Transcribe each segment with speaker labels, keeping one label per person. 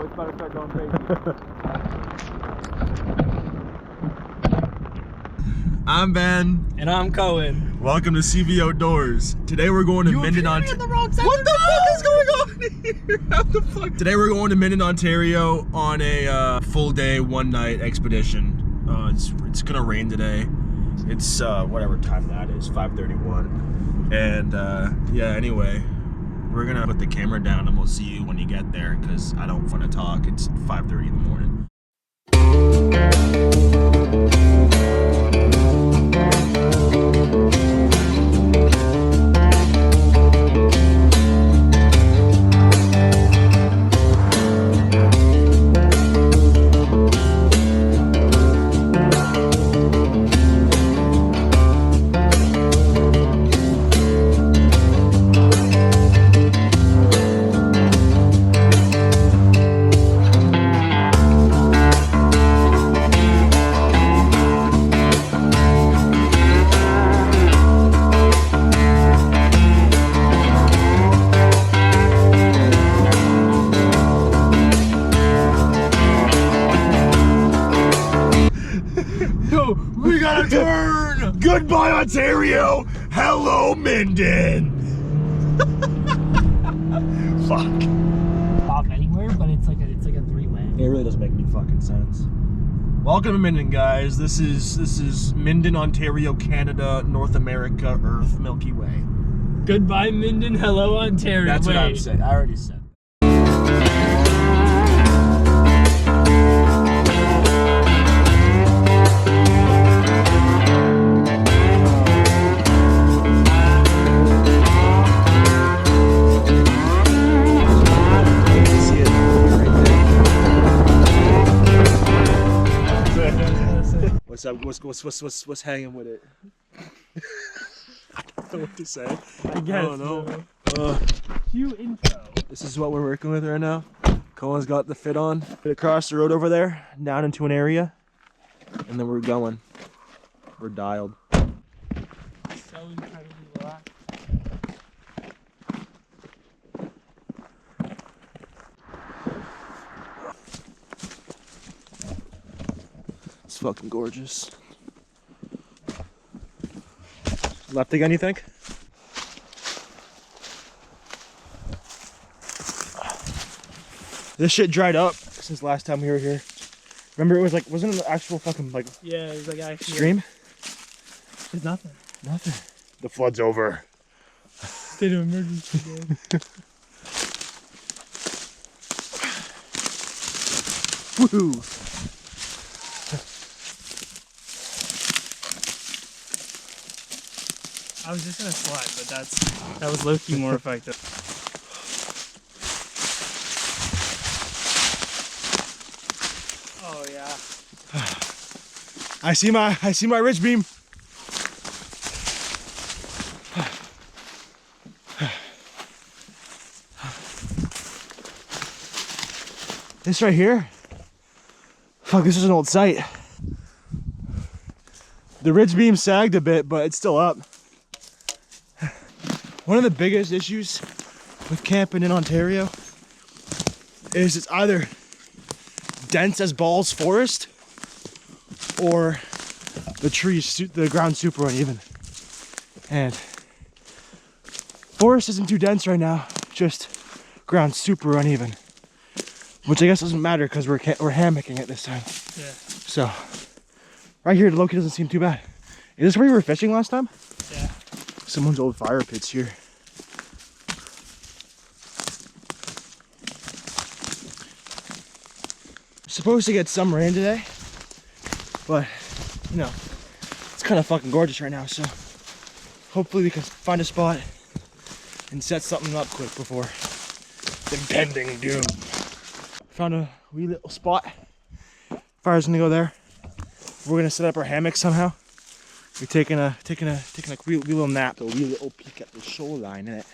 Speaker 1: it's about to start going crazy. I'm Ben.
Speaker 2: And I'm Cohen.
Speaker 1: Welcome to CV Outdoors. Today we're going to Minden, Ontario. What the fuck is going on here? How the fuck? Today we're going to Minden, Ontario on a full day, one night expedition. It's gonna rain today. It's whatever time that is, 5:31. And yeah, anyway, we're gonna put the camera down and we'll see you when you get there because I don't want to talk. It's 5:30 in the morning. We gotta turn! Goodbye, Ontario! Hello, Minden! Fuck.
Speaker 2: Stop anywhere, but it's like a three-way.
Speaker 1: It really doesn't make any fucking sense. Welcome to Minden, guys. This is Minden, Ontario, Canada, North America, Earth, Milky Way.
Speaker 2: Goodbye, Minden. Hello, Ontario.
Speaker 1: That's what I'm saying. I already said. What's hanging with it? I don't know what to say.
Speaker 2: I guess.
Speaker 1: I don't know.
Speaker 2: Cue intro.
Speaker 1: This is what we're working with right now. Colin's got the fit on. Fit across the road over there, down into an area, and then we're going. We're dialed.
Speaker 2: So incredibly relaxed.
Speaker 1: It's fucking gorgeous. Left again, you think? This shit dried up since last time we were here. Remember, it was like, wasn't it an actual fucking like
Speaker 2: Yeah, it was like actually
Speaker 1: stream?
Speaker 2: There's nothing.
Speaker 1: Nothing. The flood's over.
Speaker 2: State of emergency, dude.
Speaker 1: Woohoo!
Speaker 2: I was just gonna slide, but that was low-key more effective. Oh yeah.
Speaker 1: I see my ridge beam. This right here. Fuck, this is an old site. The ridge beam sagged a bit, but it's still up. One of the biggest issues with camping in Ontario is it's either dense as balls forest or the ground super uneven. And forest isn't too dense right now, just ground super uneven. Which I guess doesn't matter because we're hammocking it this time.
Speaker 2: Yeah.
Speaker 1: So, right here, the location doesn't seem too bad. Is this where you were fishing last time?
Speaker 2: Yeah.
Speaker 1: Someone's old fire pit's here. Supposed to get some rain today, but you know, it's kind of fucking gorgeous right now, so hopefully we can find a spot and set something up quick before the impending doom. Found a wee little spot. Fire's gonna go there. We're gonna set up our hammock somehow. We're taking a wee little nap, a wee little peek at the shoreline in it.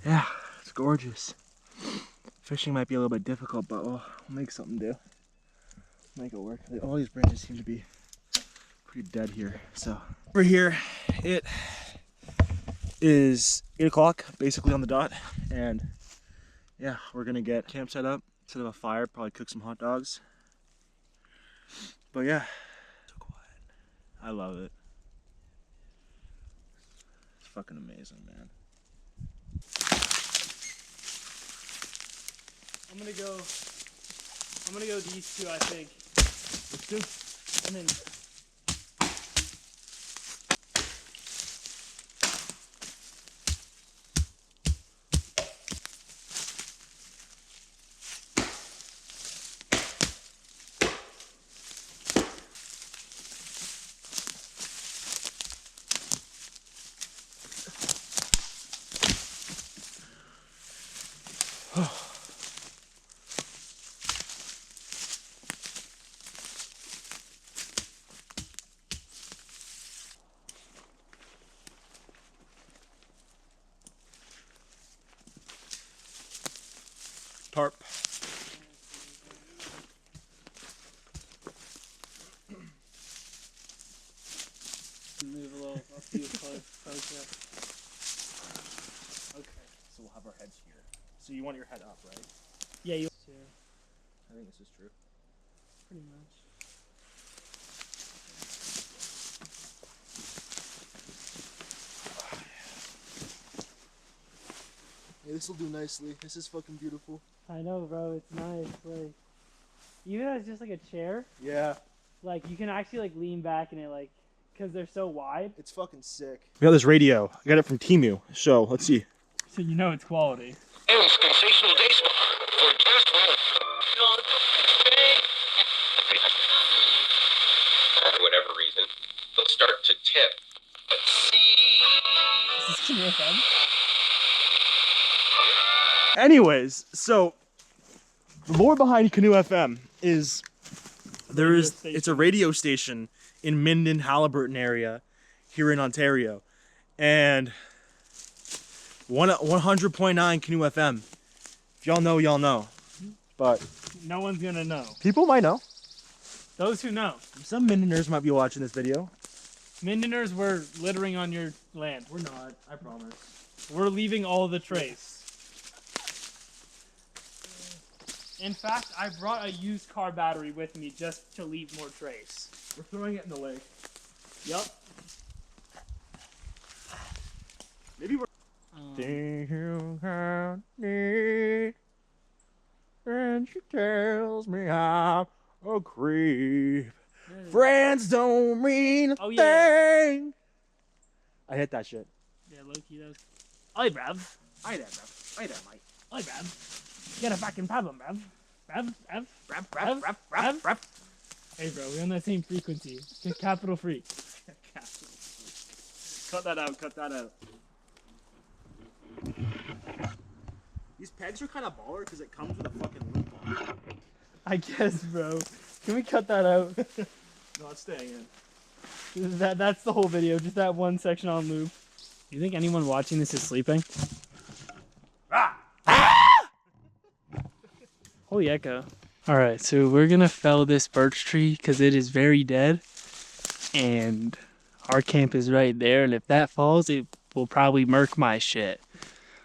Speaker 1: Yeah, it's gorgeous. Fishing might be a little bit difficult, but we'll make something do. Make it work. All these branches seem to be pretty dead here. So over here, it is 8 o'clock, basically on the dot, and yeah, we're gonna get camp set up, set up a fire, probably cook some hot dogs. But yeah, so quiet. I love it. It's fucking amazing, man.
Speaker 2: I'm gonna go these two, I think.
Speaker 1: Let's do.
Speaker 2: And then
Speaker 1: Tarp.
Speaker 2: move a little. I'll see you close.
Speaker 1: Okay, so we'll have our heads here. So you want your head up, right?
Speaker 2: Yeah, you.
Speaker 1: I think this is true.
Speaker 2: Pretty much.
Speaker 1: Yeah, this will do nicely. This is fucking beautiful.
Speaker 2: I know, bro. It's nice. Like, even as just like a chair,
Speaker 1: Yeah.
Speaker 2: like you can actually like lean back in it, like, because they're so wide.
Speaker 1: It's fucking sick. We got this radio. I got it from Temu. So let's see.
Speaker 2: So you know it's quality.
Speaker 3: Sensational day spa for just for whatever reason, they'll start to tip.
Speaker 2: Is this Canoe FM?
Speaker 1: Anyways, so the lore behind Canoe FM is it's a radio station in Minden, Halliburton area here in Ontario. And 100.9 Canoe FM. If y'all know, y'all know. But
Speaker 2: No one's gonna know.
Speaker 1: people might know.
Speaker 2: Those who know.
Speaker 1: Some Mindeners might be watching this video.
Speaker 2: Mindeners were littering on your land.
Speaker 1: We're not, I promise.
Speaker 2: We're leaving all the trace. In fact, I brought a used car battery with me just to leave more trace.
Speaker 1: We're throwing it in the lake.
Speaker 2: Yup.
Speaker 1: Maybe we're and she tells me I'm a creep. Friends don't mean a
Speaker 2: Oh, yeah.
Speaker 1: thing. I hit that shit.
Speaker 2: Yeah, low-key though. Oi, bruv.
Speaker 1: Hi there, bruv. Hi there, mate.
Speaker 2: Oi, bruv. You got a fucking problem, bruv. Bruv.
Speaker 1: Bruv.
Speaker 2: Hey, bro, we're on that same frequency. Just capital freak.
Speaker 1: Cut that out, cut that out. These pegs are kind of baller because it comes with a fucking loop on it.
Speaker 2: I guess, bro. Can we cut that out?
Speaker 1: No, it's staying in.
Speaker 2: That's the whole video, just that one section on loop. You think anyone watching this is sleeping? Holy echo. Alright, so we're gonna fell this birch tree because it is very dead. And our camp is right there, and if that falls, it will probably murk my shit.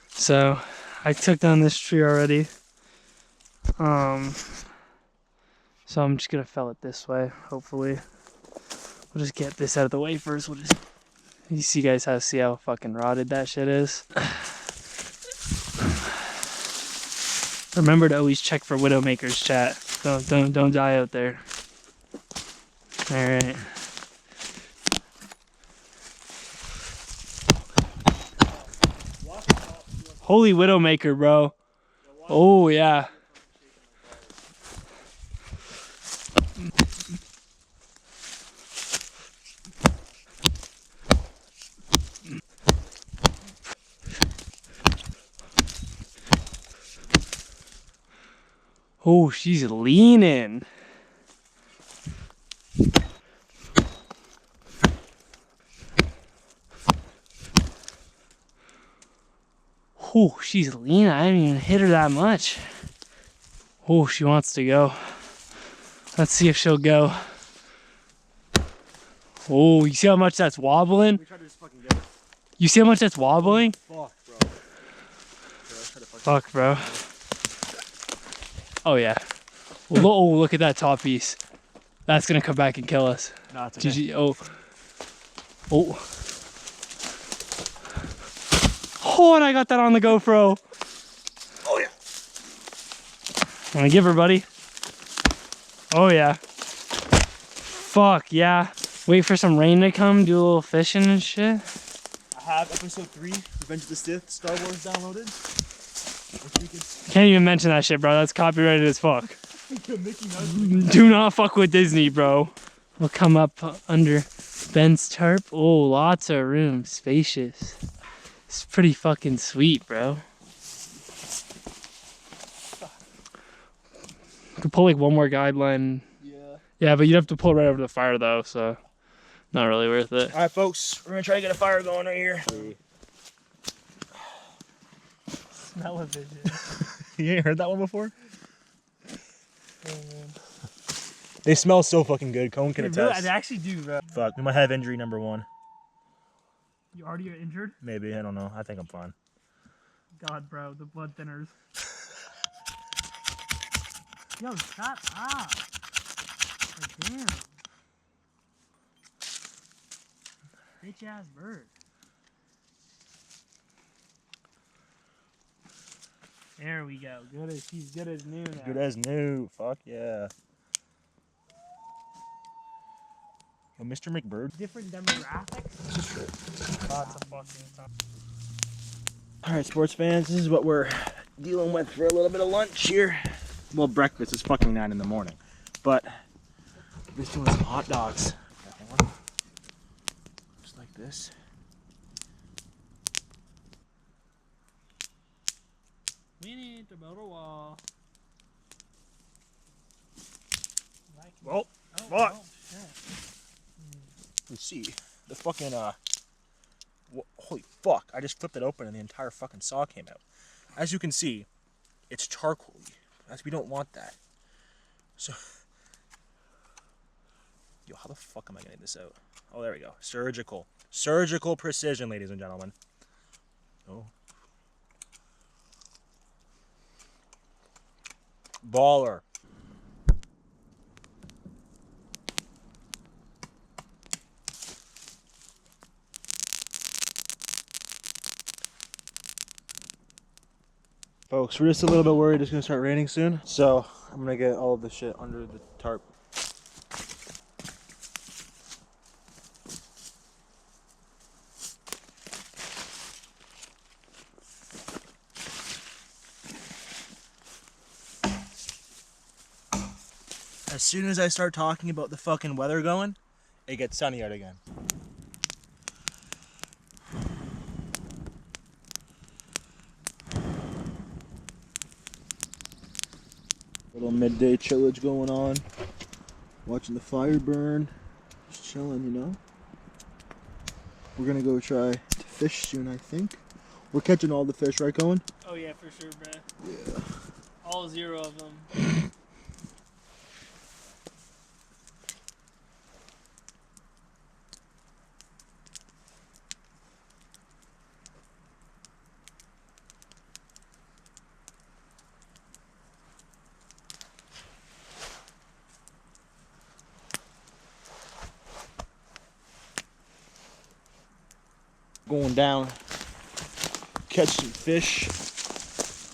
Speaker 2: So, I took down this tree already. So I'm just gonna fell it this way, hopefully. We'll just get this out of the way first. You see guys see how fucking rotted that shit is. Remember to always check for Widowmaker's chat. Don't die out there. Alright. Holy Widowmaker, bro. Oh yeah. Oh, she's leaning. Oh, she's leaning. I didn't even hit her that much. Oh, she wants to go. Let's see if she'll go. Oh, you see how much that's wobbling?
Speaker 1: We tried to just fucking get it.
Speaker 2: You see how much that's wobbling?
Speaker 1: Fuck, bro.
Speaker 2: Fuck, bro. Oh yeah. Oh, look at that top piece. That's gonna come back and kill us.
Speaker 1: Nah, it's okay.
Speaker 2: GG. Oh. Oh. Oh, and I got that on the GoPro.
Speaker 1: Oh yeah.
Speaker 2: Wanna give her, buddy? Oh yeah. Fuck yeah. Wait for some rain to come, do a little fishing and shit.
Speaker 1: I have episode 3, Revenge of the Sith, Star Wars downloaded.
Speaker 2: Can't even mention that shit, bro. That's copyrighted as fuck.
Speaker 1: Mickey Mouse.
Speaker 2: Do not fuck with Disney, bro. We'll come up under Ben's tarp. Oh, lots of room. Spacious. It's pretty fucking sweet, bro. Could pull like one more guideline.
Speaker 1: Yeah.
Speaker 2: Yeah, but you'd have to pull right over the fire though, so not really worth it.
Speaker 1: Alright folks, we're gonna try to get a fire going right here.
Speaker 2: Smell-o-vision.
Speaker 1: You ain't heard that one before? They smell so fucking good, Cone can attest.
Speaker 2: I actually do, bro.
Speaker 1: Fuck, we might have injury number 1.
Speaker 2: You already are injured?
Speaker 1: Maybe, I don't know. I think I'm fine.
Speaker 2: God, bro, the blood thinners. Yo, shut up. Like, damn. Bitch ass bird. There we go. He's good as new now.
Speaker 1: Good as new. Fuck yeah. Yo, Mr. McBird.
Speaker 2: Different demographics. Lots of fucking time.
Speaker 1: Alright, sports fans, this is what we're dealing with for a little bit of lunch here. Well, breakfast is fucking 9 in the morning. But we're just doing some hot dogs. Just like this.
Speaker 2: We need to build a wall.
Speaker 1: Well,
Speaker 2: Oh, shit.
Speaker 1: let's see. The fucking, holy fuck. I just flipped it open and the entire fucking saw came out. As you can see, it's charcoal-y. As we don't want that. So, yo, how the fuck am I getting this out? Oh, there we go. Surgical. Surgical precision, ladies and gentlemen. Oh. Baller. Folks, we're just a little bit worried it's gonna start raining soon. So I'm gonna get all of the shit under the tarp. As soon as I start talking about the fucking weather going, it gets sunny out again. Little midday chillage going on. Watching the fire burn. Just chilling, you know. We're gonna go try to fish soon, I think. We're catching all the fish, right, Cohen?
Speaker 2: Oh yeah, for sure, bro.
Speaker 1: Yeah.
Speaker 2: All 0 of them.
Speaker 1: Going down, catch some fish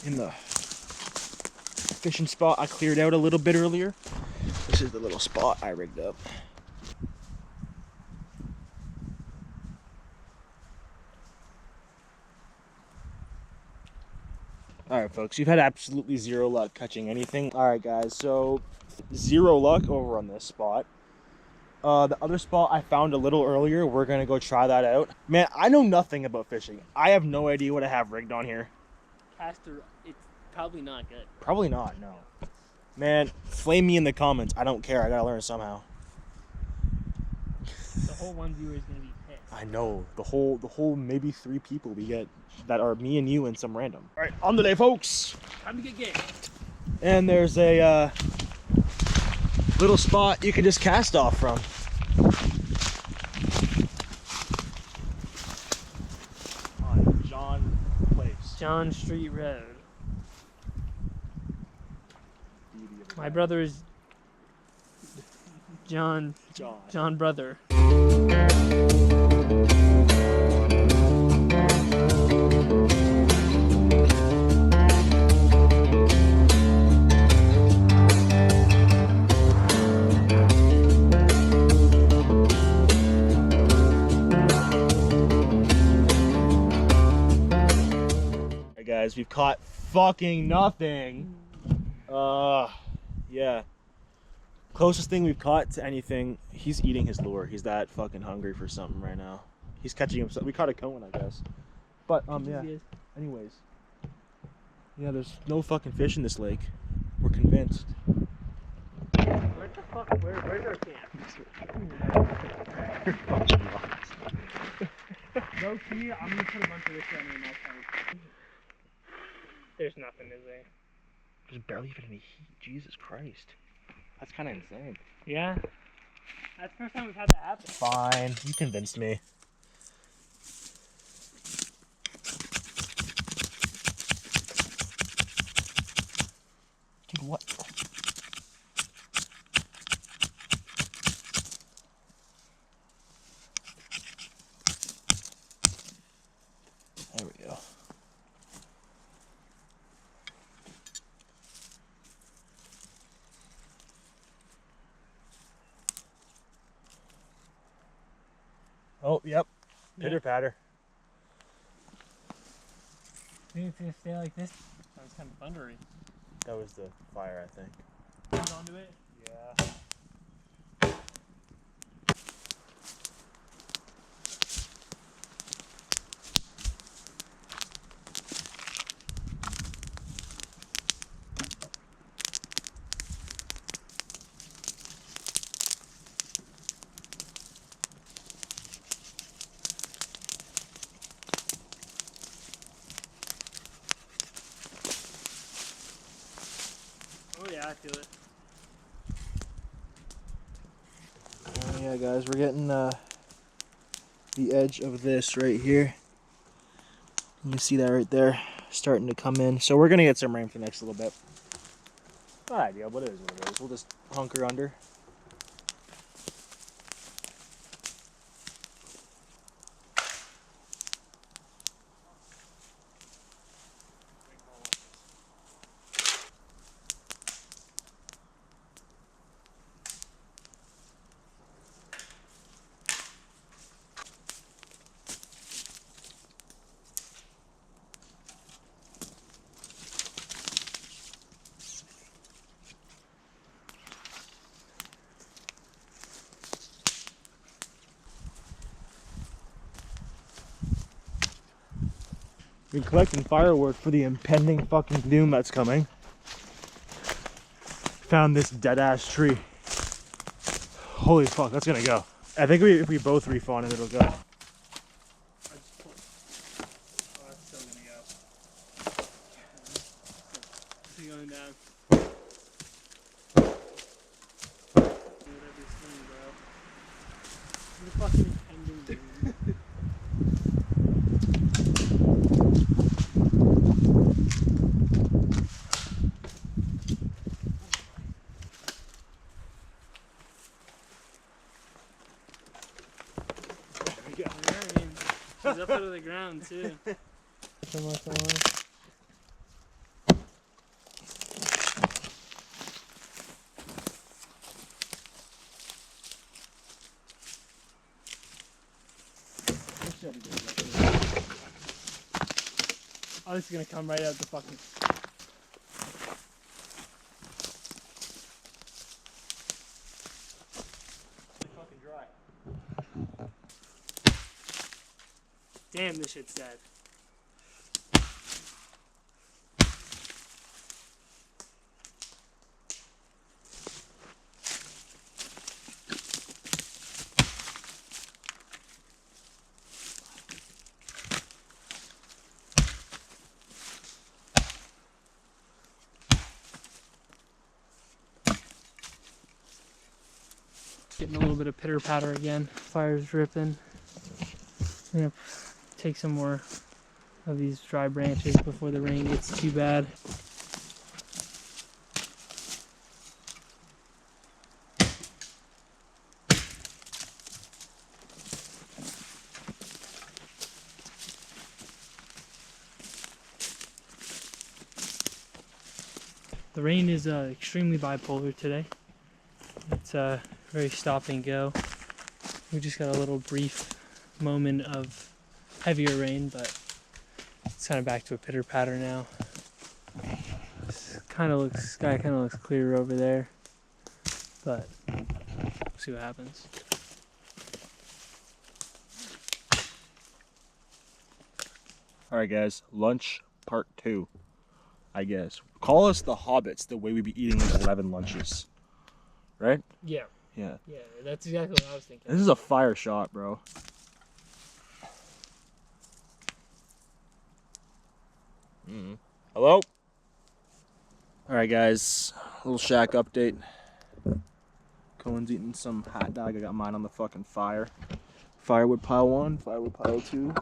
Speaker 1: in the fishing spot I cleared out a little bit earlier. This is the little spot I rigged up. Alright folks, you've had absolutely 0 luck catching anything. Alright guys, so 0 luck over on this spot. The other spot I found a little earlier, we're gonna go try that out. Man, I know nothing about fishing. I have no idea what I have rigged on here.
Speaker 2: Caster, it's probably not good.
Speaker 1: Probably not, no. Man, flame me in the comments. I don't care. I gotta learn somehow.
Speaker 2: The whole one viewer is gonna be pissed.
Speaker 1: I know. The whole maybe 3 people we get that are me and you and some random. Alright, on the day, folks.
Speaker 2: Time to get game.
Speaker 1: And there's a little spot you can just cast off from.
Speaker 2: John Street Road. My brother is John Brother.
Speaker 1: Hey guys, we've caught fucking nothing. Yeah. Closest thing we've caught to anything. He's eating his lure. He's that fucking hungry for something right now. He's catching himself. We caught a cone, I guess. But yeah. Anyways. Yeah, there's no fucking fish in this lake. We're convinced.
Speaker 2: Where the fuck? Where's our camp? No key. I'm gonna put a bunch of this on in my tank. There's nothing, is there?
Speaker 1: There's barely even any heat. Jesus Christ. That's kind of insane.
Speaker 2: Yeah. That's the first time we've had that happen.
Speaker 1: Fine. You convinced me. Dude, what? There we go. Oh, yep. Pitter patter.
Speaker 2: Think it's gonna stay like this? Sounds kind of thundery.
Speaker 1: That was the fire, I think.
Speaker 2: Hold onto it?
Speaker 1: Yeah.
Speaker 2: Oh yeah, I feel it.
Speaker 1: Yeah, guys, we're getting the edge of this right here. You can see that right there, starting to come in. So we're gonna get some rain for the next little bit. Not ideal, but it is what it is. We'll just hunker under. Been collecting firewood for the impending fucking doom that's coming. Found this dead ass tree. Holy fuck, that's gonna go. I think if we both refawn it, it'll go.
Speaker 2: I just pulled. Oh, that's still gonna go. It's going down. Whatever's doing, bro. The fucking impending doom. She's up out of the ground too. Oh, this is gonna come right out the fucking.
Speaker 1: Fucking dry.
Speaker 2: Damn, this shit's dead. Getting a little bit of pitter patter again. Fire's dripping. I'm gonna take some more of these dry branches before the rain gets too bad. The rain is extremely bipolar today. It's very stop and go. We just got a little brief moment of heavier rain, but it's kind of back to a pitter patter now. Sky kind of looks clearer over there, but we'll see what happens.
Speaker 1: All right, guys, lunch part 2. I guess. Call us the hobbits, the way we be eating like 11 lunches. Right?
Speaker 2: Yeah.
Speaker 1: Yeah.
Speaker 2: Yeah, that's exactly what I was thinking.
Speaker 1: This is a fire shot, bro. Hello? Alright, guys. Little shack update. Cohen's eating some hot dog. I got mine on the fucking fire. Firewood pile 1, firewood pile 2.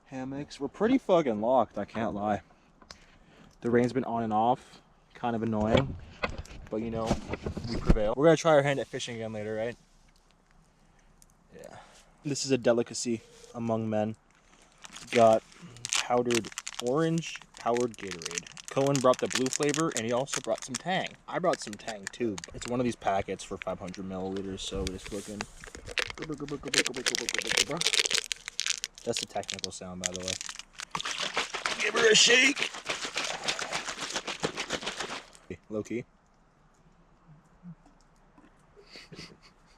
Speaker 1: Hammocks. We're pretty fucking locked, I can't lie. The rain's been on and off. Kind of annoying. But you know, we prevail. We're gonna try our hand at fishing again later, right? Yeah. This is a delicacy among men. Got powdered orange, powered Gatorade. Cohen brought the blue flavor, and he also brought some Tang. I brought some Tang too. It's one of these packets for 500 milliliters, so we're just looking. That's the technical sound, by the way. Give her a shake. Low key.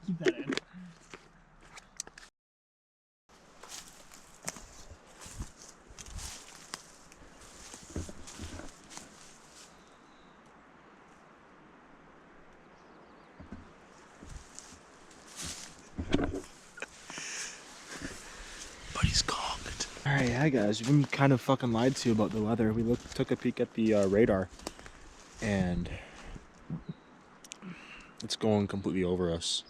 Speaker 2: Keep that in.
Speaker 1: Buddy's conked. Alright, yeah guys, we've been kind of fucking lied to about the weather. We took a peek at the radar, and it's going completely over us.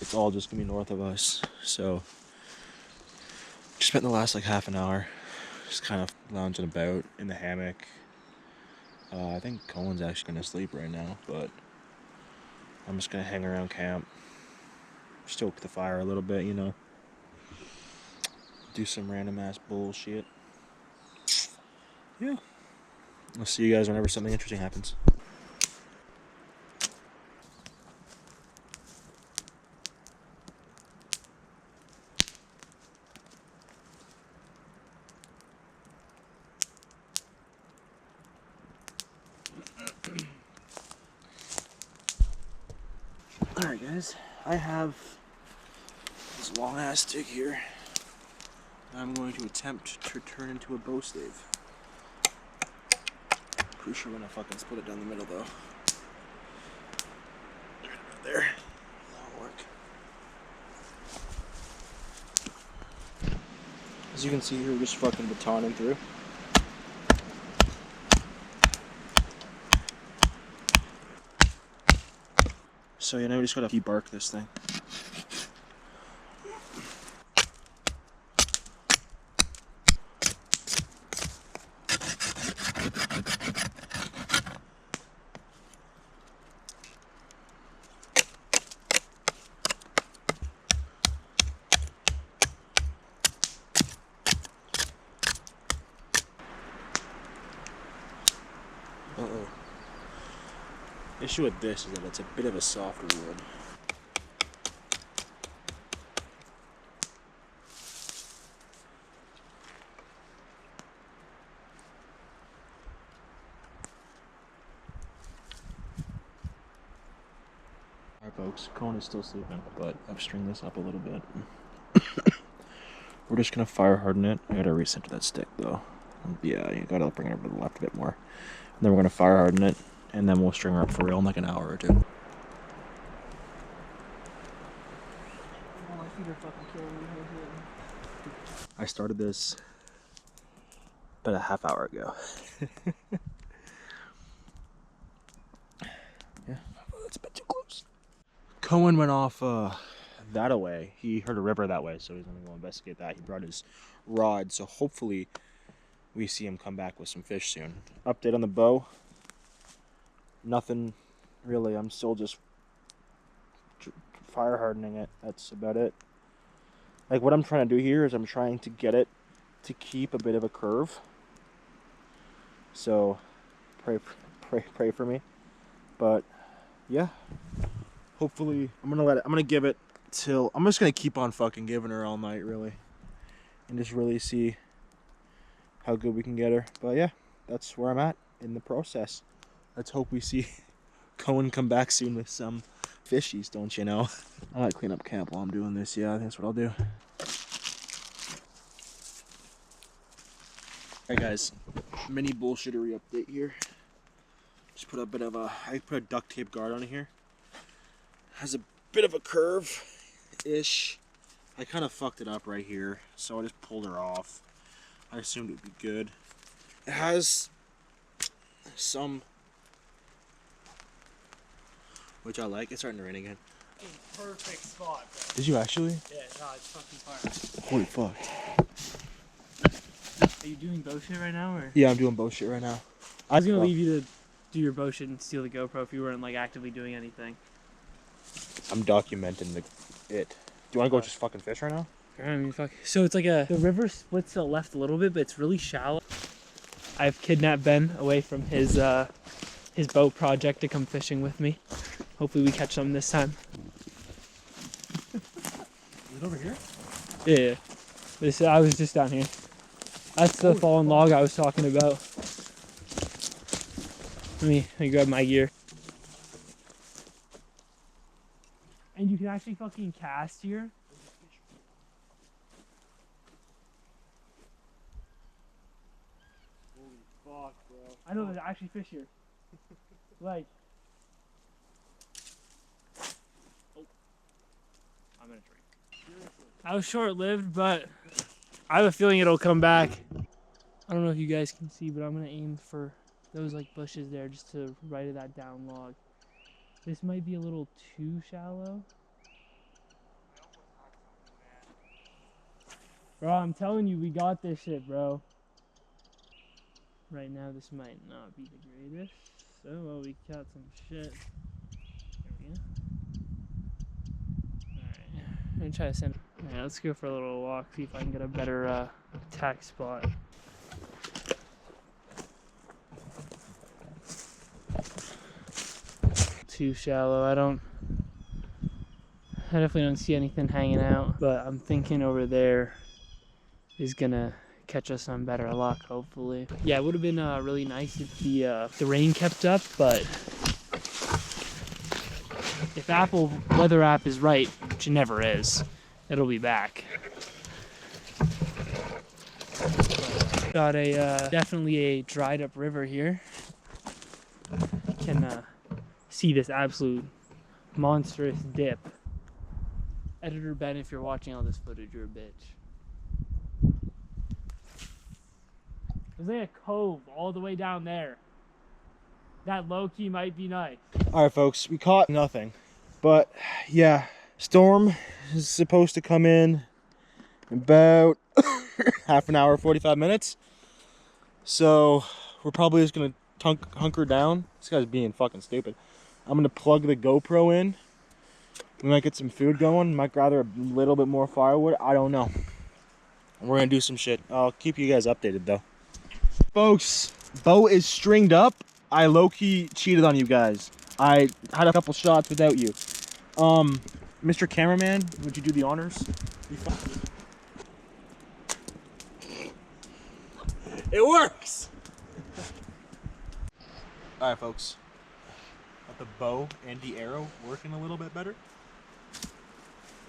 Speaker 1: It's all just gonna be north of us. So just spent the last like half an hour just kind of lounging about in the hammock. I think Cohen's actually gonna sleep right now, but I'm just gonna hang around camp, stoke the fire a little bit, you know, do some random ass bullshit. Yeah, I'll see you guys whenever something interesting happens. Alright guys, I have this long ass stick here. I'm going to attempt to turn into a bow stave. Pretty sure when I fucking split it down the middle though. Right there. That'll work. As you can see here, we're just fucking batoning through. So you know, we just gotta debark this thing. Uh-oh. Issue with this is that it's a bit of a softer wood. Alright folks, Cohen is still sleeping, but I've stringed this up a little bit. We're just gonna fire harden it. I gotta recenter that stick though. Yeah, you gotta bring it over to the left a bit more. And then we're gonna fire harden it, and then we'll string her up for real in like an hour or 2.
Speaker 2: Oh, my feet are fucking killing me.
Speaker 1: I started this about a half hour ago. Yeah, it's a bit too close. Cohen went off that way. He heard a river that way, so he's gonna go investigate that. He brought his rod, so hopefully we see him come back with some fish soon. Update on the bow. Nothing really. I'm still just fire hardening it. That's about it. Like, what I'm trying to do here is I'm trying to get it to keep a bit of a curve. So pray for me. But yeah, hopefully I'm gonna give it till, I'm just gonna keep on fucking giving her all night, really, and just really see how good we can get her. But yeah, that's where I'm at in the process. Let's hope we see Cohen come back soon with some fishies, don't you know? I might clean up camp while I'm doing this. Yeah, I think that's what I'll do. Alright guys, mini bullshittery update here. Just put a bit of I put a duct tape guard on here. Has a bit of a curve-ish. I kind of fucked it up right here, so I just pulled her off. I assumed it would be good. It has some, which I like. It's starting to rain again.
Speaker 2: Perfect spot, bro.
Speaker 1: Did you actually?
Speaker 2: Yeah, no, it's fucking fire.
Speaker 1: Holy fuck.
Speaker 2: Are you doing bow shit right now, or?
Speaker 1: Yeah, I'm doing bow shit right now.
Speaker 2: I was gonna leave you to do your bow shit and steal the GoPro if you weren't like actively doing anything.
Speaker 1: I'm documenting it. Do you want to go just fucking fish right now?
Speaker 2: I mean, fuck. So it's like the river splits to the left a little bit, but it's really shallow. I've kidnapped Ben away from his boat project to come fishing with me. Hopefully we catch some this time.
Speaker 1: Is it over here?
Speaker 2: Yeah. I was just down here. That's the fallen log I was talking about. Let me grab my gear. And you can actually fucking cast here.
Speaker 1: Holy fuck, bro.
Speaker 2: I know there's actually fish here. Like. Oh. I'm gonna drink. Seriously. I was short-lived, but I have a feeling it'll come back. I don't know if you guys can see, but I'm gonna aim for those like bushes there just to the right of that down log. This might be a little too shallow. Bro, I'm telling you, we got this shit, bro. Right now, this might not be the greatest. So, well, we caught some shit. There we go. Alright, I'm gonna try to send. Alright, let's go for a little walk, see if I can get a better attack spot. Too shallow. I definitely don't see anything hanging out, but I'm thinking over there is gonna catch us on better luck, hopefully. Yeah, it would have been really nice if the rain kept up, but if Apple Weather app is right, which it never is, it'll be back. Got a definitely a dried up river here. Can see this absolute monstrous dip. Editor Ben, if you're watching all this footage, you're a bitch. There's like a cove all the way down there. That low-key might be nice.
Speaker 1: Alright folks, we caught nothing. But yeah, storm is supposed to come in about half an hour, 45 minutes. So we're probably just gonna hunker down. This guy's being fucking stupid. I'm gonna plug the GoPro in. We might get some food going. Might gather a little bit more firewood. I don't know. We're gonna do some shit. I'll keep you guys updated though. Folks, bow is stringed up. I low-key cheated on you guys. I had a couple shots without you. Mr. Cameraman, would you do the honors? It works! Alright folks. Got the bow and the arrow working a little bit better.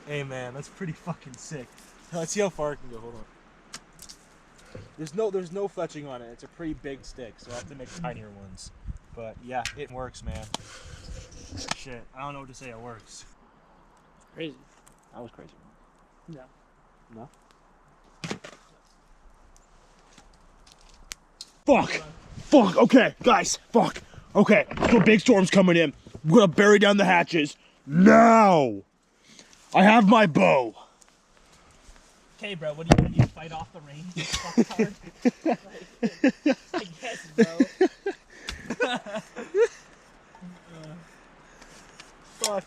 Speaker 1: Hey man, that's pretty fucking sick. Let's see how far it can go. Hold on. There's no fletching on it. It's a pretty big stick, so I have to make tinier ones. But yeah, it works, man. Shit, I don't know what to say. It works.
Speaker 2: Crazy.
Speaker 1: That was crazy.
Speaker 2: No.
Speaker 1: No? Fuck! Fuck! Okay, guys, fuck! Okay, so big storm's coming in. We're gonna bury down the hatches. Now! I have my bow.
Speaker 2: Okay, bro, what are you gonna do? Fight off the rain? Fucktard? Like, I guess, bro.
Speaker 1: Fuck.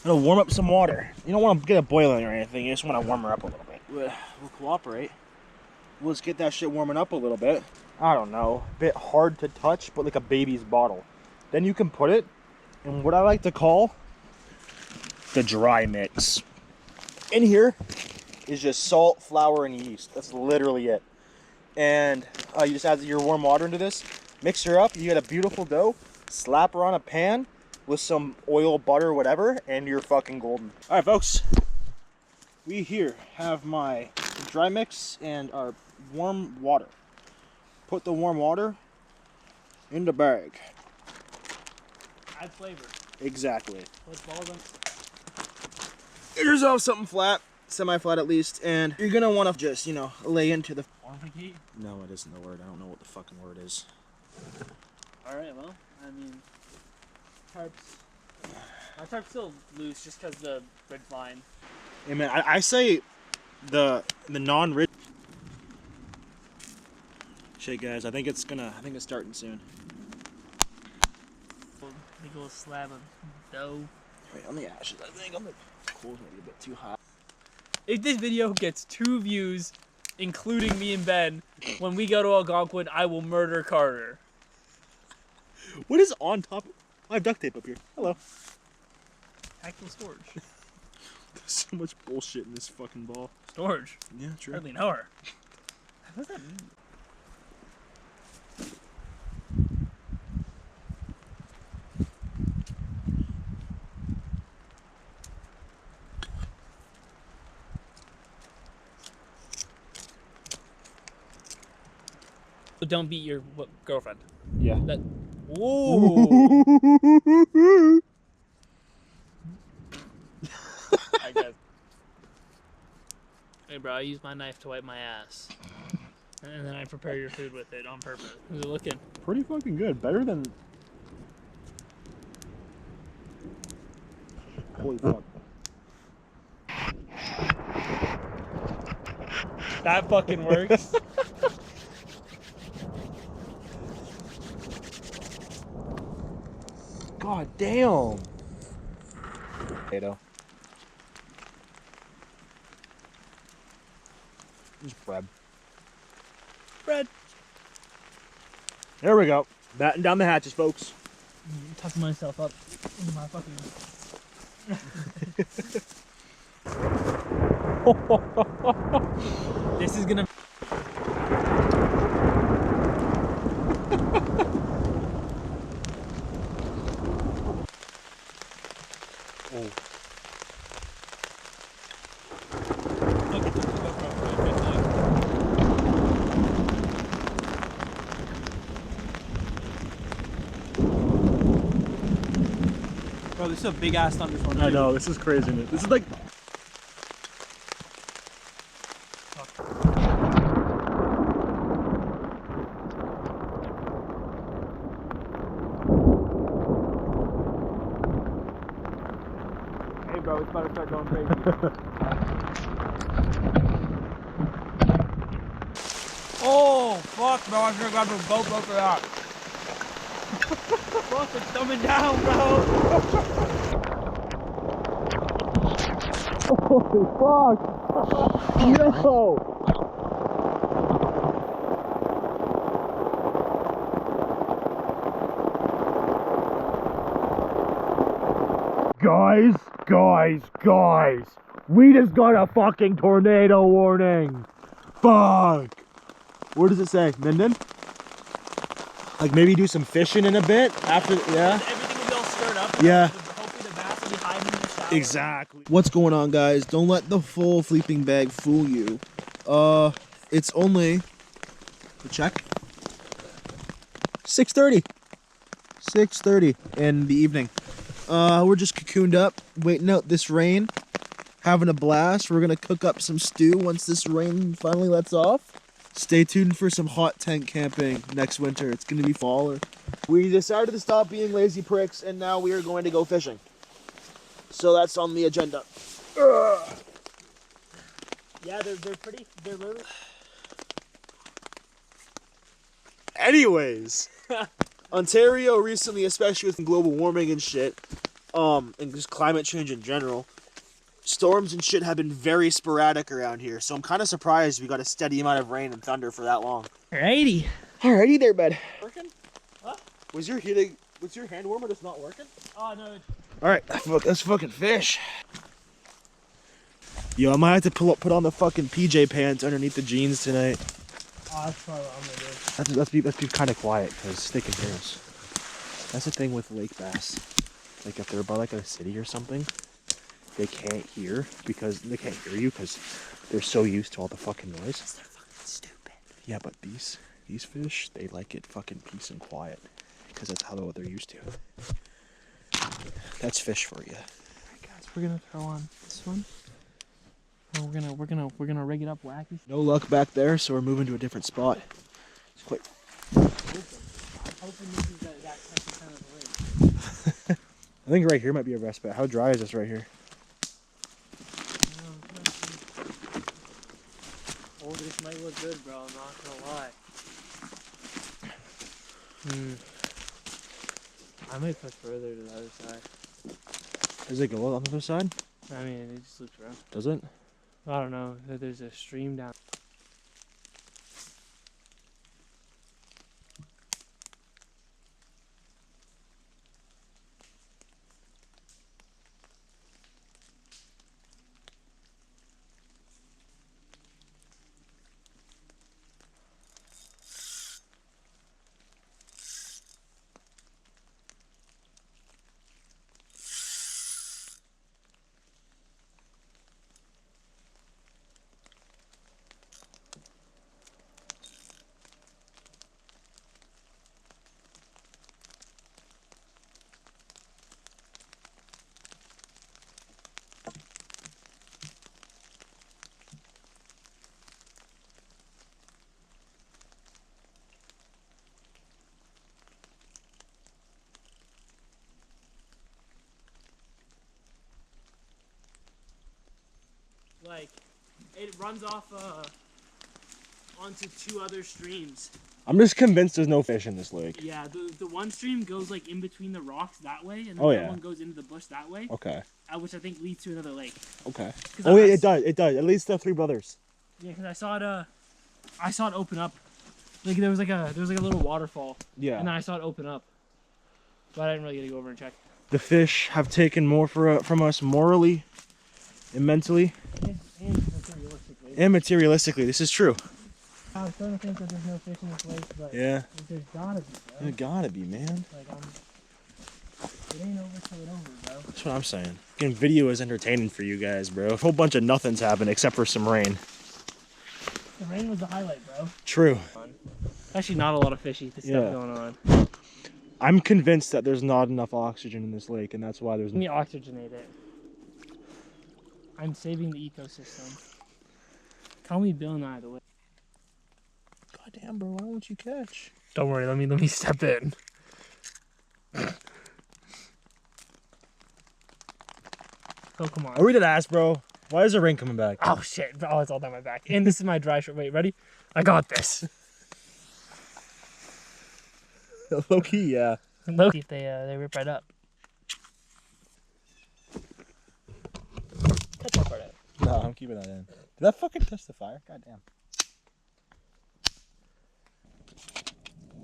Speaker 1: I'm gonna warm up some water. You don't want to get it boiling or anything. You just want to warm her up a little bit. We'll cooperate. Let's get that shit warming up a little bit. I don't know. A bit hard to touch, but like a baby's bottle. Then you can put it in what I like to call the dry mix. In here is just salt, flour, and yeast. That's literally it. And you just add your warm water into this, mix her up, you get a beautiful dough, slap her on a pan with some oil, butter, whatever, and you're fucking golden. All right, folks. We here have my dry mix and our warm water. Put the warm water in the bag.
Speaker 2: Add flavor.
Speaker 1: Exactly.
Speaker 2: Let's balls on.
Speaker 1: Get yourself something flat, semi-flat at least, and you're gonna want to just, you know, lay into the...
Speaker 2: Fornicate?
Speaker 1: No, it isn't the word. I don't know what the fucking word is.
Speaker 2: Alright, well, I mean, my tarp's still loose just because the ridge line.
Speaker 1: Hey man, I say the non-ridge... Shit guys, I think it's starting soon.
Speaker 2: Big old slab of dough.
Speaker 1: Wait, on the ashes, I think on the coals maybe a bit too hot.
Speaker 2: If this video gets 2 views, including me and Ben, when we go to Algonquin, I will murder Carter.
Speaker 1: What is on top? I have duct tape up here. Hello.
Speaker 2: Tactical storage.
Speaker 1: There's so much bullshit in this fucking ball.
Speaker 2: Storage?
Speaker 1: Yeah, true.
Speaker 2: Hardly know her. What does that mean? So don't beat your girlfriend.
Speaker 1: Yeah.
Speaker 2: That. Ooh. I guess. Hey, bro, I use my knife to wipe my ass, and then I prepare your food with it on purpose. How's it looking?
Speaker 1: Pretty fucking good. Better than... Holy fuck.
Speaker 2: That fucking works.
Speaker 1: God damn. Potato. Just bread.
Speaker 2: Bread.
Speaker 1: There we go. Batten down the hatches, folks.
Speaker 2: Tuck myself up into my fucking. This is gonna.
Speaker 1: Oh.
Speaker 2: Bro, this is a big ass thunderstorm.
Speaker 1: I know, this is craziness. This is like... Hey bro, it's about to start going crazy.
Speaker 2: Oh, fuck, bro. I should have grabbed a GoPro for that. Fuck, it's coming down, bro.
Speaker 1: Holy fuck! Yo! Guys! We just got a fucking tornado warning! Fuck! Where does it say? Minden? Like maybe do some fishing in a bit after, yeah?
Speaker 2: Everything will be all stirred up.
Speaker 1: Yeah.
Speaker 2: Hopefully the bass will be hiding in the shower.
Speaker 1: Exactly. What's going on, guys? Don't let the full sleeping bag fool you. It's only, check, 6:30. 6:30 in the evening. We're just cocooned up, waiting out this rain, having a blast. We're gonna cook up some stew once this rain finally lets off. Stay tuned for some hot tent camping next winter. It's gonna be fall. We decided to stop being lazy pricks, and now we are going to go fishing. So that's on the agenda. Ugh.
Speaker 2: Yeah, they're pretty. They're literally.
Speaker 1: Anyways, Ontario recently, especially with global warming and shit, and just climate change in general, storms and shit have been very sporadic around here. So I'm kind of surprised we got a steady amount of rain and thunder for that long.
Speaker 2: Alrighty.
Speaker 1: Alrighty there, bud. Working?
Speaker 2: What?
Speaker 1: Was your hand warmer just not working?
Speaker 2: Oh no.
Speaker 1: All right, let's fucking fish. Yo, I might have to put on the fucking PJ pants underneath the jeans tonight.
Speaker 2: Oh, that's probably what I'm gonna do.
Speaker 1: Let's be kind of quiet because they can hear us. That's the thing with lake bass. Like if they're by like a city or something, they can't hear you because they're so used to all the fucking noise.
Speaker 2: They're fucking stupid.
Speaker 1: Yeah, but these fish, they like it fucking peace and quiet because that's how they're used to. That's fish for you.
Speaker 2: Alright guys, we're gonna throw on this one. And we're gonna rig it up wacky.
Speaker 1: No luck back there, so we're moving to a different spot. It's quite.
Speaker 2: I'm hoping this is that second kind of rig.
Speaker 1: I think right here might be a rest spot. How dry is this right here?
Speaker 2: Oh, this might look good, bro. I'm not gonna lie. I might push further to the other side.
Speaker 1: Does it go on the other side?
Speaker 2: I mean, it just loops around.
Speaker 1: Does it?
Speaker 2: I don't know. There's a stream down. Like, it runs off onto two other streams.
Speaker 1: I'm just convinced there's no fish in this lake.
Speaker 2: Yeah, the one stream goes like in between the rocks that way, and then
Speaker 1: Oh,
Speaker 2: the
Speaker 1: yeah.
Speaker 2: other one goes into the bush that way,
Speaker 1: Okay.
Speaker 2: which I think leads to another lake.
Speaker 1: Okay.
Speaker 2: 'Cause
Speaker 1: Oh
Speaker 2: I-
Speaker 1: yeah, it does. It does. At least the Three Brothers.
Speaker 2: Yeah, because I saw it open up. Like there was like a little waterfall,
Speaker 1: Yeah.
Speaker 2: and then I saw it open up, but I didn't really get to go over and check.
Speaker 1: The fish have taken more from us morally and mentally
Speaker 2: And materialistically.
Speaker 1: and materialistically. This is true.
Speaker 2: I was starting to think that there's no fish in this lake, but
Speaker 1: Yeah.
Speaker 2: there's gotta be, bro.
Speaker 1: It gotta be, man.
Speaker 2: Like it ain't over till it's over, bro.
Speaker 1: That's what I'm saying. Fucking video is entertaining for you guys, bro. A whole bunch of nothing's happened except for some rain.
Speaker 2: The rain was the highlight, bro.
Speaker 1: True.
Speaker 2: Actually, not a lot of fishy stuff
Speaker 1: Yeah.
Speaker 2: going on.
Speaker 1: I'm convinced that there's not enough oxygen in this lake, and that's why there's.
Speaker 2: Let me oxygenate it. I'm saving the ecosystem. Call me Bill Nye the way.
Speaker 1: God damn, bro! Why won't you catch?
Speaker 2: Don't worry, let me step in. Oh, come on.
Speaker 1: Are we dead ass, bro? Why is the rain coming back?
Speaker 2: Oh shit! Oh, it's all down my back. And this is my dry shirt. Wait, ready? I got this.
Speaker 1: Low key, yeah.
Speaker 2: Look, if they rip right up. Cut that part out.
Speaker 1: No, I'm keeping that in. Did that fucking touch the fire? God damn.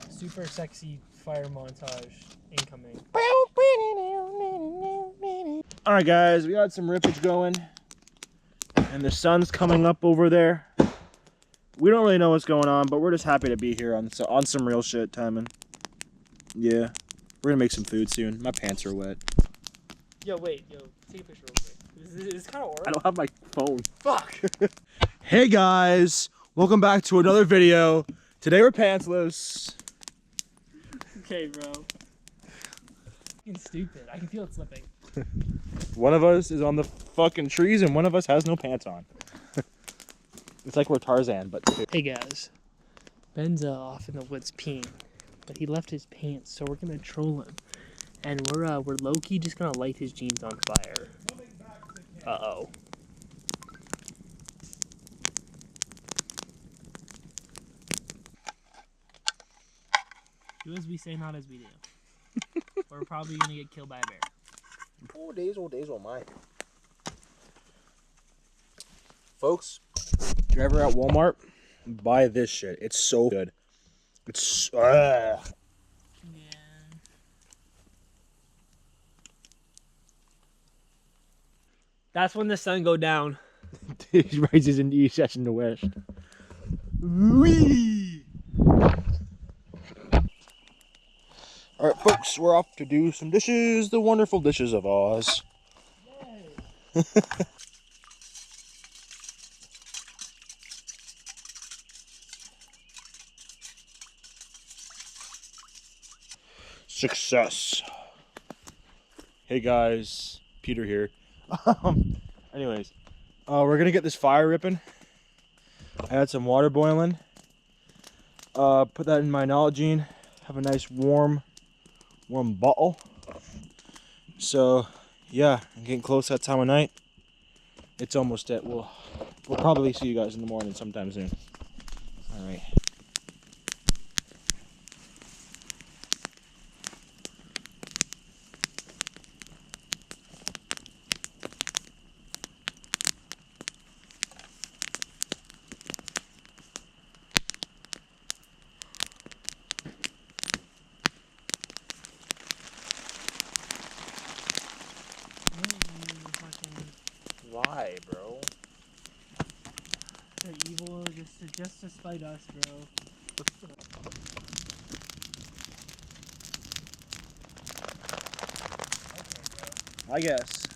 Speaker 2: Super sexy fire montage incoming.
Speaker 1: All right, guys, we got some rippage going, and the sun's coming up over there. We don't really know what's going on, but we're just happy to be here on some real shit, timing. Yeah, we're gonna make some food soon. My pants are wet.
Speaker 2: Yo, wait, take a picture real quick. It's kind of
Speaker 1: I don't have my phone.
Speaker 2: Fuck.
Speaker 1: Hey guys, welcome back to another video. Today we're pantsless.
Speaker 2: Okay, bro. Fucking stupid. I can feel it slipping.
Speaker 1: One of us is on the fucking trees and one of us has no pants on. It's like we're Tarzan, but two.
Speaker 2: Hey guys, Ben's off in the woods peeing, but he left his pants, so we're gonna troll him, and we're low-key just gonna light his jeans on fire. Uh-oh. Do as we say, not as we do. We're probably gonna get killed by a bear.
Speaker 1: Oh, days, oh my. Folks, if you're ever at Walmart, buy this shit. It's so good. It's
Speaker 2: Yeah. That's when the sun go down.
Speaker 1: it rises in the east, sets in the west. Whee! Alright, folks, we're off to do some dishes. The wonderful dishes of Oz. Success. Hey guys, Peter here. Anyways, we're gonna get this fire ripping. I had some water boiling. Put that in my Nalgene. Have a nice warm bottle. So yeah, I'm getting close to that time of night. It's almost it. We'll probably see you guys in the morning sometime soon. All right. Why, bro?
Speaker 2: They're evil just to spite us, bro.
Speaker 1: I guess.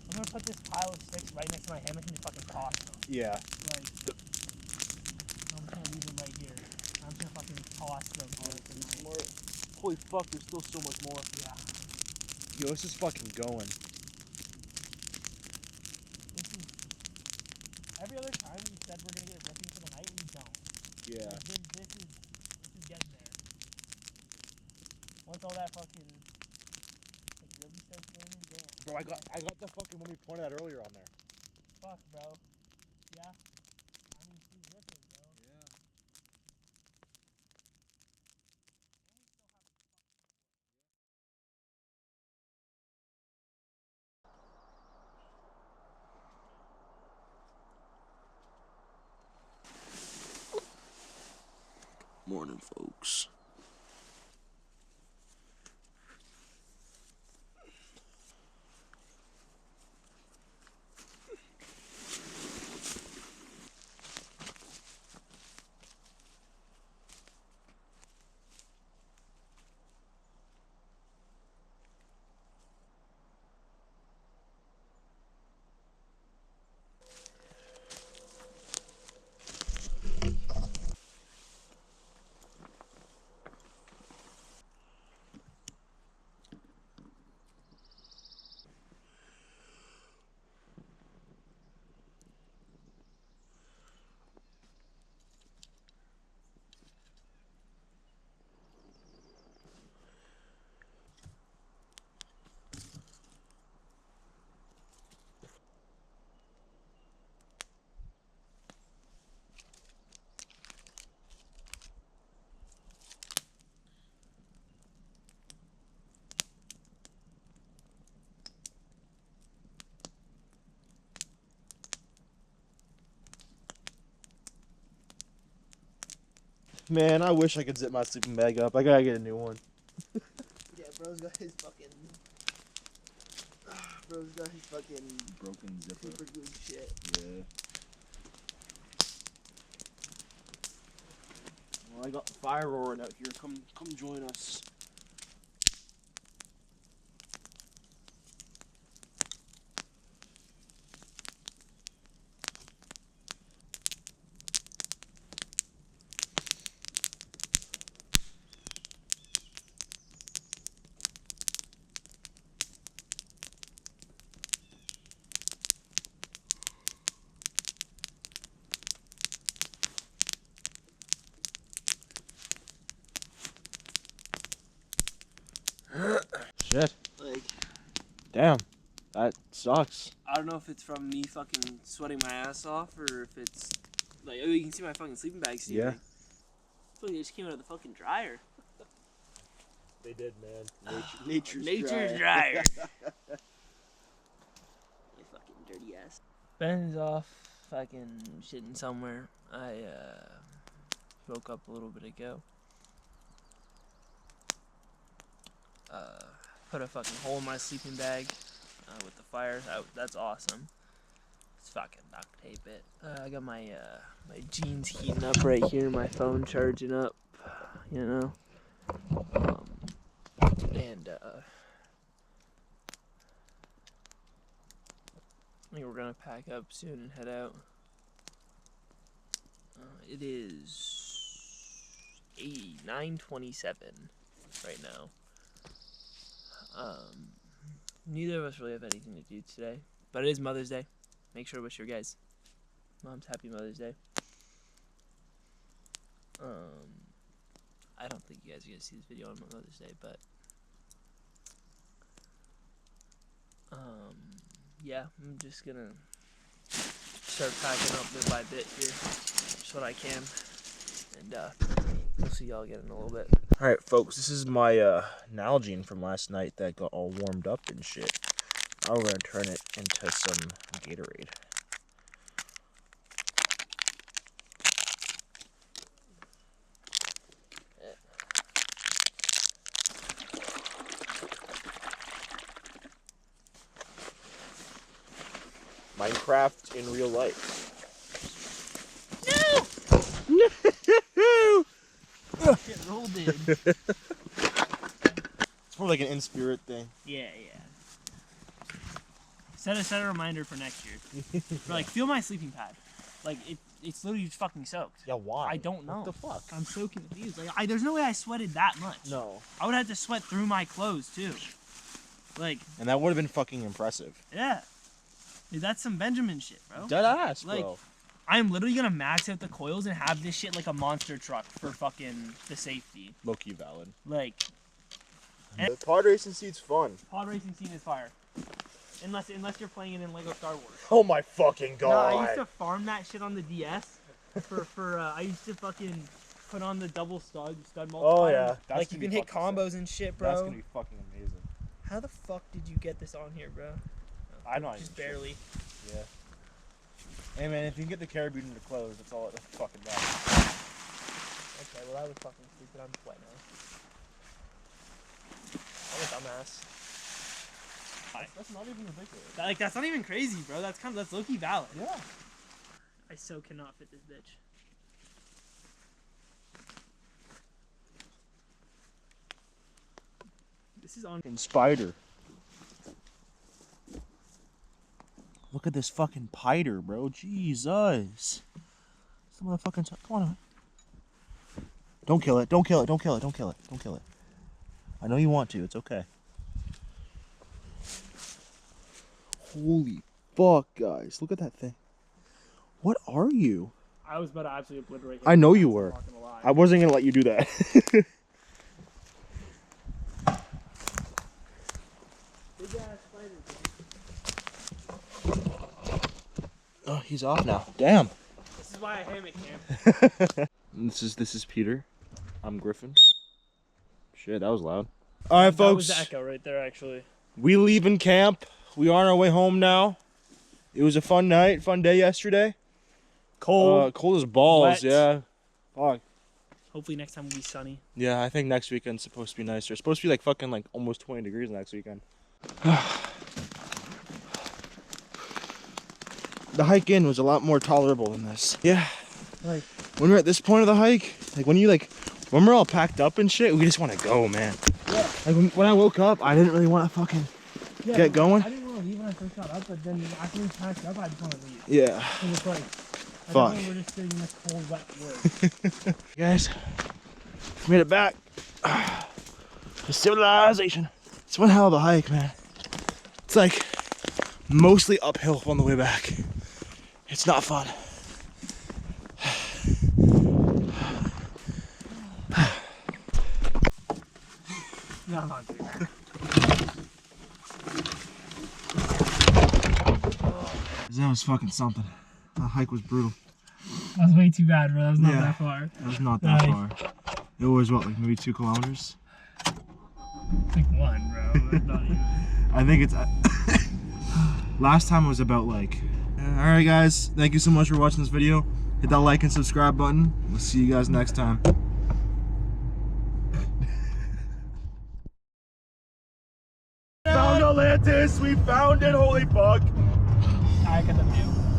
Speaker 2: I'm gonna put this pile of sticks right next to my hammock and just fucking toss them.
Speaker 1: Yeah.
Speaker 2: Like, I'm just gonna leave them right here. I'm just gonna fucking toss them.
Speaker 1: Holy fuck, there's still so much more.
Speaker 2: Yeah.
Speaker 1: Yo, this is fucking going.
Speaker 2: This is... Every other time we said we're gonna get ripping for the night, we don't.
Speaker 1: Yeah.
Speaker 2: Like, this is getting there. Once all that fucking... Like, really starts raining, damn.
Speaker 1: Bro, I got the fucking one we pointed at earlier on there.
Speaker 2: Fuck, bro. Yeah. I mean, she's ripping, bro.
Speaker 1: Yeah. Morning, folks. Man, I wish I could zip my sleeping bag up. I gotta get a new one.
Speaker 4: Yeah, bro's got his fucking. Bro's got his fucking
Speaker 1: Broken zipper.
Speaker 4: super good shit.
Speaker 1: Yeah. Well, I got the fire roaring out here. Come join us. Damn, that sucks.
Speaker 2: I don't know if it's from me fucking sweating my ass off or if it's like, oh, you can see my fucking sleeping bag steaming.
Speaker 1: Yeah.
Speaker 2: I feel like they just came out of the fucking dryer.
Speaker 1: They did, man.
Speaker 4: Nature's
Speaker 2: dryer. You fucking dirty ass. Ben's off fucking shitting somewhere. I woke up a little bit ago. Put a fucking hole in my sleeping bag with the fire. That's awesome. Let's fucking duct tape it. I got my my jeans heating up right here. My phone charging up. You know. And I think we're gonna pack up soon and head out. It is 9:27 right now. Neither of us really have anything to do today, but it is Mother's Day. Make sure to wish your guys' moms happy Mother's Day. I don't think you guys are gonna see this video on Mother's Day, but yeah, I'm just gonna start packing up bit by bit here, just what I can, and we'll see y'all again in a little bit.
Speaker 1: All right, folks, this is my Nalgene from last night that got all warmed up and shit. Now we're gonna turn it into some Gatorade. Minecraft in real life.
Speaker 2: Get rolled in.
Speaker 1: It's more like an in-spirit thing.
Speaker 2: Yeah. Set a reminder for next year. For like, feel my sleeping pad. Like it's literally just fucking soaked.
Speaker 1: Yeah, why?
Speaker 2: I don't know.
Speaker 1: What the fuck?
Speaker 2: I'm so confused. Like, there's no way I sweated that much.
Speaker 1: No.
Speaker 2: I would have to sweat through my clothes too. Like.
Speaker 1: And that would have been fucking impressive.
Speaker 2: Yeah. Dude, that's some Benjamin shit, bro.
Speaker 1: Dead ass,
Speaker 2: Like,
Speaker 1: bro.
Speaker 2: I'm literally gonna max out the coils and have this shit like a monster truck for fucking the safety.
Speaker 1: Low-key valid.
Speaker 2: Like,
Speaker 1: The pod racing seat's fun.
Speaker 2: pod racing scene is fire. Unless you're playing it in Lego Star Wars.
Speaker 1: Oh my fucking
Speaker 2: No,
Speaker 1: god.
Speaker 2: I used to farm that shit on the DS. I used to fucking put on the double stud multiplier.
Speaker 1: Oh yeah. That's
Speaker 2: Like you
Speaker 1: gonna
Speaker 2: can
Speaker 1: be
Speaker 2: hit
Speaker 1: fucking
Speaker 2: combos and shit, bro.
Speaker 1: That's gonna be fucking amazing.
Speaker 2: How the fuck did you get this on here, bro?
Speaker 1: I know.
Speaker 2: Just barely.
Speaker 1: Yeah. Hey man, if you can get the carabiner to close, that's all it fucking does.
Speaker 2: Okay, well that was fucking stupid. I'm sweating now. I'm a dumbass.
Speaker 1: That's not even ridiculous.
Speaker 2: That's not even crazy, bro. That's low-key valid.
Speaker 1: Yeah.
Speaker 2: I so cannot fit this bitch. This is on.
Speaker 1: Fucking spider. Look at this fucking piter, bro. Jesus. Some motherfucking. Come on. Don't kill it. Don't kill it. Don't kill it. Don't kill it. Don't kill it. I know you want to. It's okay. Holy fuck, guys. Look at that thing. What are you?
Speaker 2: I was about to absolutely obliterate him.
Speaker 1: I know you were.
Speaker 2: I'm not gonna lie.
Speaker 1: I wasn't going to let you do that.
Speaker 2: Big ass spider.
Speaker 1: Oh, he's off now. Damn.
Speaker 2: This is why I hammock camp.
Speaker 1: This is Peter. I'm Griffin. Shit, that was loud. All right,
Speaker 2: That
Speaker 1: folks.
Speaker 2: was the echo right there, actually.
Speaker 1: We leaving camp. We are on our way home now. It was a fun night, fun day yesterday.
Speaker 2: Cold.
Speaker 1: Cold as balls,
Speaker 2: Wet.
Speaker 1: yeah. Fuck.
Speaker 2: Hopefully next time will be sunny.
Speaker 1: Yeah, I think next weekend's supposed to be nicer. It's supposed to be like fucking like almost 20 degrees next weekend. The hike in was a lot more tolerable than this. Yeah. Like when we're at this point of the hike, like when we're all packed up and shit, we just want to go, man.
Speaker 2: Yeah.
Speaker 1: Like when I woke up, I didn't really want to fucking get going.
Speaker 2: I didn't want to leave when I first got up, but then after we packed up, I just want to leave.
Speaker 1: Yeah.
Speaker 2: And it's like,
Speaker 1: Fuck.
Speaker 2: we're just sitting in this cold, wet wood.
Speaker 1: Guys, we made it back to civilization. It's one hell of a hike, man. It's like mostly uphill on the way back. It's not fun.
Speaker 2: No, I'm not doing that.
Speaker 1: That was fucking something. The hike was brutal.
Speaker 2: That was way too bad, bro. That was not
Speaker 1: Yeah.
Speaker 2: that far.
Speaker 1: It was not that
Speaker 2: Nice.
Speaker 1: far. It was what, like maybe 2 kilometers?
Speaker 2: It's like 1, bro. Not even.
Speaker 1: I think it's last time it was about like. All right, guys. Thank you so much for watching this video. Hit that like and subscribe button. We'll see you guys next time. Found Atlantis. We found it. Holy fuck.
Speaker 2: I got the view.